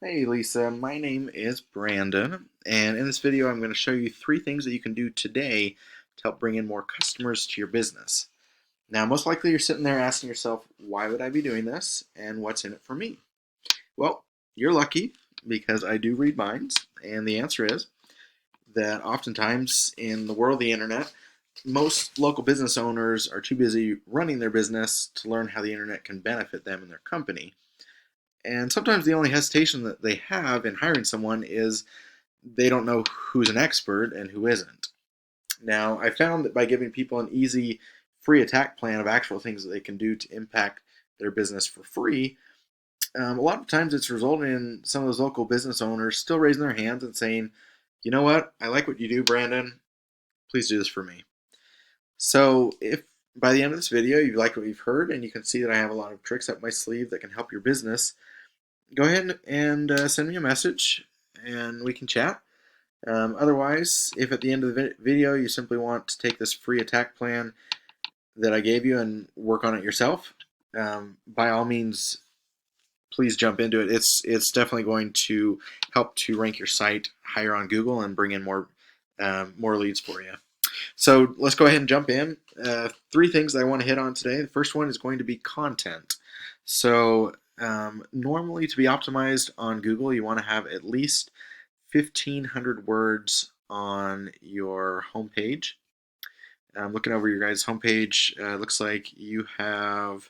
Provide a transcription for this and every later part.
Hey Lisa, my name is Brandon, and in this video I'm going to show you 3 things that you can do today to help bring in more customers to your business. Now, most likely you're sitting there asking yourself, why would I be doing this, and what's in it for me? Well, you're lucky because I do read minds, and the answer is that oftentimes in the world of the internet, most local business owners are too busy running their business to learn how the internet can benefit them and their company. And sometimes the only hesitation that they have in hiring someone is they don't know who's an expert and who isn't. Now, I found that by giving people an easy, free attack plan of actual things that they can do to impact their business for free, a lot of times it's resulting in some of those local business owners still raising their hands and saying, you know what, I like what you do, Brandon. Please do this for me. So, if by the end of this video you like what you've heard and you can see that I have a lot of tricks up my sleeve that can help your business, go ahead and send me a message and we can chat. Otherwise, if at the end of the video you simply want to take this free attack plan that I gave you and work on it yourself, by all means, please jump into it. It's definitely going to help to rank your site higher on Google and bring in more leads for you. So let's go ahead and jump in. 3 things that I want to hit on today. The first one is going to be content. So normally to be optimized on Google, you want to have at least 1,500 words on your homepage. I'm looking over your guys' homepage. Looks like you have,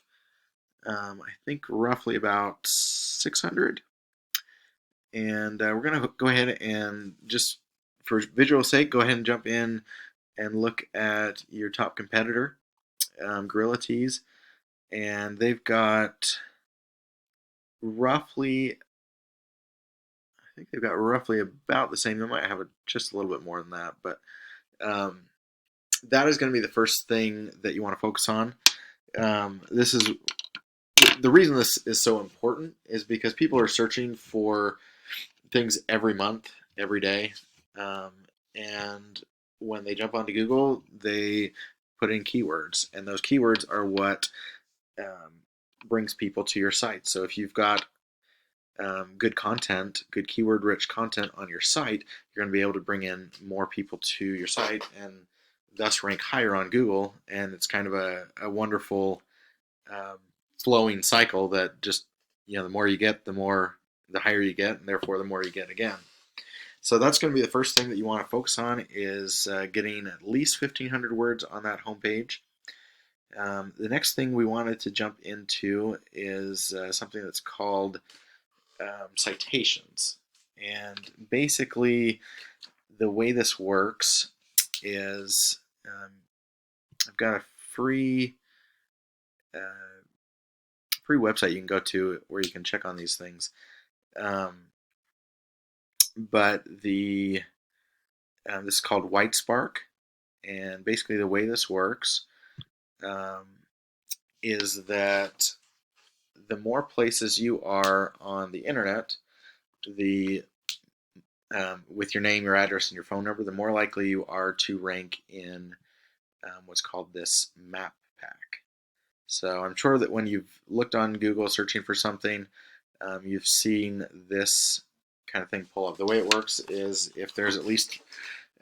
I think, roughly about 600. And we're going to go ahead and just for visual sake, go ahead and jump in and look at your top competitor, Gorilla Tees, and they've got roughly, I think they've got roughly about the same. They might have just a little bit more than that, but um, that is going to be the first thing that you want to focus on. This is the reason this is so important is because people are searching for things every month, every day, um, and when they jump onto Google, they put in keywords, and those keywords are what brings people to your site. So if you've got good content, good keyword-rich content on your site, you're going to be able to bring in more people to your site and thus rank higher on Google. And it's kind of a wonderful um, flowing cycle that just, the more you get, the higher you get, and therefore the more you get again. So that's going to be the first thing that you want to focus on is getting at least 1,500 words on that homepage. The next thing we wanted to jump into is something that's called citations. And basically, the way this works is I've got a uh, free website you can go to where you can check on these things. But this is called White Spark, and basically the way this works um, is that the more places you are on the internet, the with your name, your address, and your phone number, the more likely you are to rank in what's called this map pack. So I'm sure that when you've looked on Google searching for something, you've seen this kind of thing pull up. The way it works is if there's at least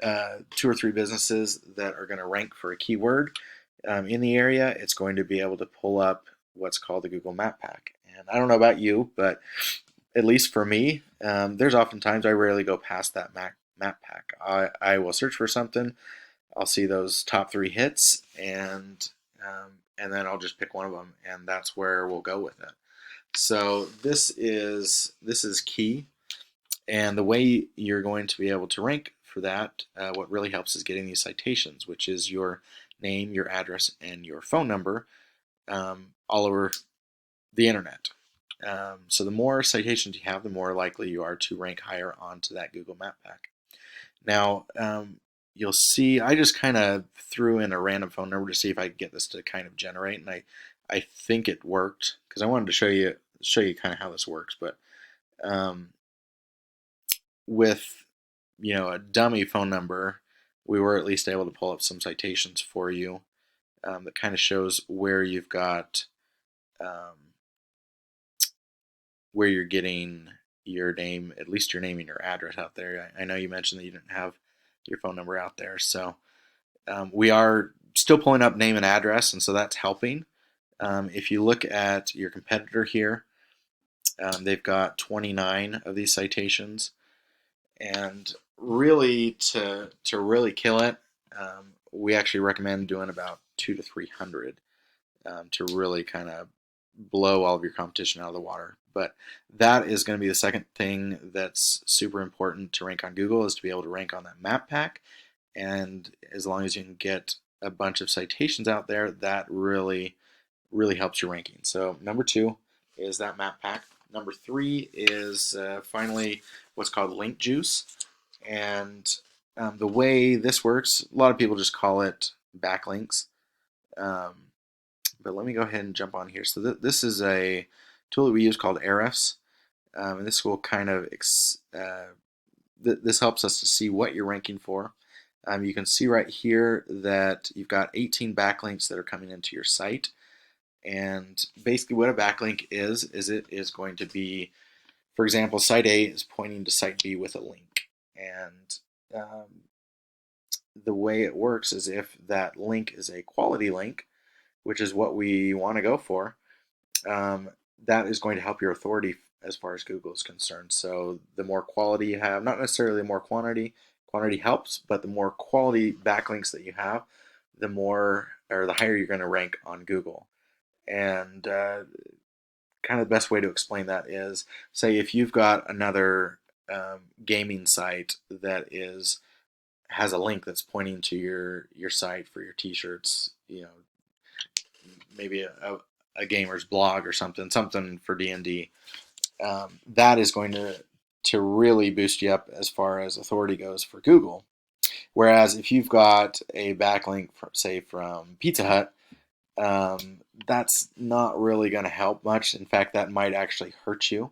2 or 3 businesses that are going to rank for a keyword in the area, it's going to be able to pull up what's called the Google Map Pack. And I don't know about you, but at least for me, there's oftentimes I rarely go past that map pack. I will search for something, I'll see those top 3 hits, and then I'll just pick one of them, and that's where we'll go with it. So this is key, and the way you're going to be able to rank for that, what really helps is getting these citations, which is your name, your address, and your phone number all over the internet. So the more citations you have, the more likely you are to rank higher onto that Google Map Pack. Now, you'll see I just kind of threw in a random phone number to see if I could get this to kind of generate, and I think it worked because I wanted to show you kind of how this works. But with a dummy phone number, we were at least able to pull up some citations for you that kind of shows where you've got where you're getting your name, at least your name and your address out there. I know you mentioned that you didn't have your phone number out there, so we are still pulling up name and address, and so that's helping. If you look at your competitor here, they've got 29 of these citations, and really to really kill it, we actually recommend doing about 200 to 300 to really kind of blow all of your competition out of the water. But that is going to be the second thing that's super important to rank on Google, is to be able to rank on that map pack. And as long as you can get a bunch of citations out there, that really helps your ranking. So number 2 is that map pack. Number 3 is finally what's called link juice. And the way this works, a lot of people just call it backlinks. But let me go ahead and jump on here. So this is a tool that we use called Ahrefs. And this will kind of, this helps us to see what you're ranking for. You can see right here that you've got 18 backlinks that are coming into your site. And basically what a backlink is it is going to be, for example, site A is pointing to site B with a link. And the way it works is if that link is a quality link, which is what we want to go for, that is going to help your authority as far as Google is concerned. So the more quality you have, not necessarily more quantity helps, but the more quality backlinks that you have, the more, or the higher you're going to rank on Google. And kind of the best way to explain that is, say if you've got another gaming site that has a link that's pointing to your site for your t-shirts, maybe a gamer's blog or something for DND, that is going to really boost you up as far as authority goes for Google. Whereas if you've got a backlink, say from Pizza Hut, that's not really going to help much. In fact, that might actually hurt you.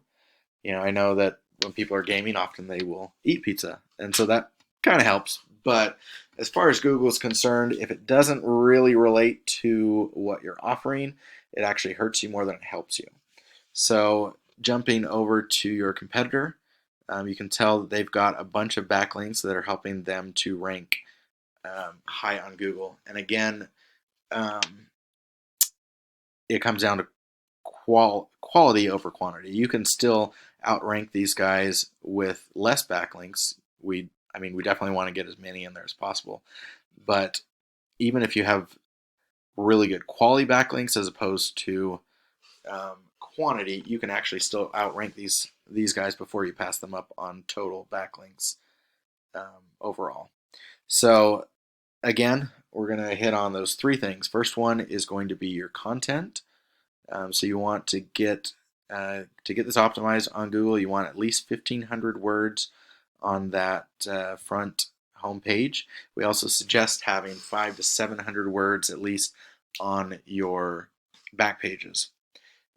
I know that when people are gaming, often they will eat pizza, and so that kind of helps. But as far as Google is concerned, if it doesn't really relate to what you're offering, it actually hurts you more than it helps you. So jumping over to your competitor, you can tell that they've got a bunch of backlinks that are helping them to rank high on Google. And again, it comes down to quality over quantity. You can still outrank these guys with less backlinks. We definitely want to get as many in there as possible. But even if you have really good quality backlinks as opposed to quantity, you can actually still outrank these guys before you pass them up on total backlinks overall. So again, we're going to hit on those 3 things. First one is going to be your content. So you want to get this optimized on Google. You want at least 1,500 words on that front home page. We also suggest having 500 to 700 words at least on your back pages.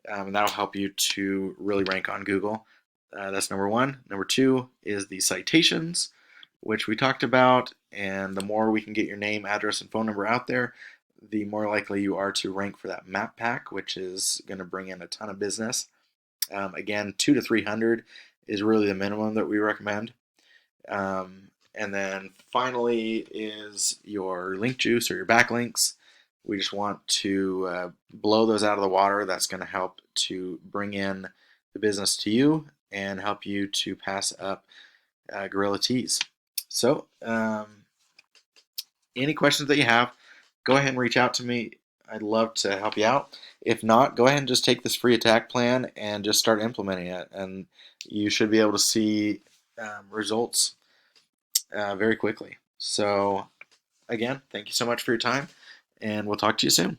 And that'll help you to really rank on Google. That's number 1. Number 2 is the citations, which we talked about. And the more we can get your name, address, and phone number out there, the more likely you are to rank for that map pack, which is going to bring in a ton of business. Again, 200 to 300 is really the minimum that we recommend. And then finally is your link juice or your backlinks. We just want to blow those out of the water. That's going to help to bring in the business to you and help you to pass up Gorilla Tees. So any questions that you have, go ahead and reach out to me. I'd love to help you out. If not, go ahead and just take this free attack plan and just start implementing it. And you should be able to see results very quickly. So again, thank you so much for your time, and we'll talk to you soon.